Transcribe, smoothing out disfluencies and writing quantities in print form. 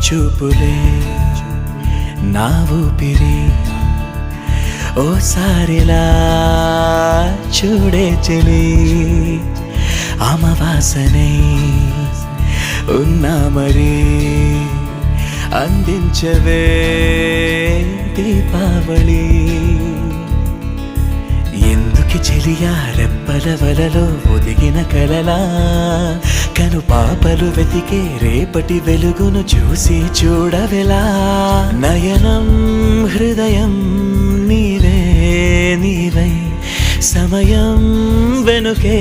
చూపులే నా ఊపిరి ఓసారిలా చూడే చెలి అమవాసనే ఉన్నా మరి అందించవే దీపావళి ఎందుకి చెలియా రెప్పల వలలో ఒదిగిన కలలా కను పాపలు వెతికే రేపటి వెలుగును చూసి చూడవెలా నయనం హృదయం నీవే నీవై సమయం వెనుకే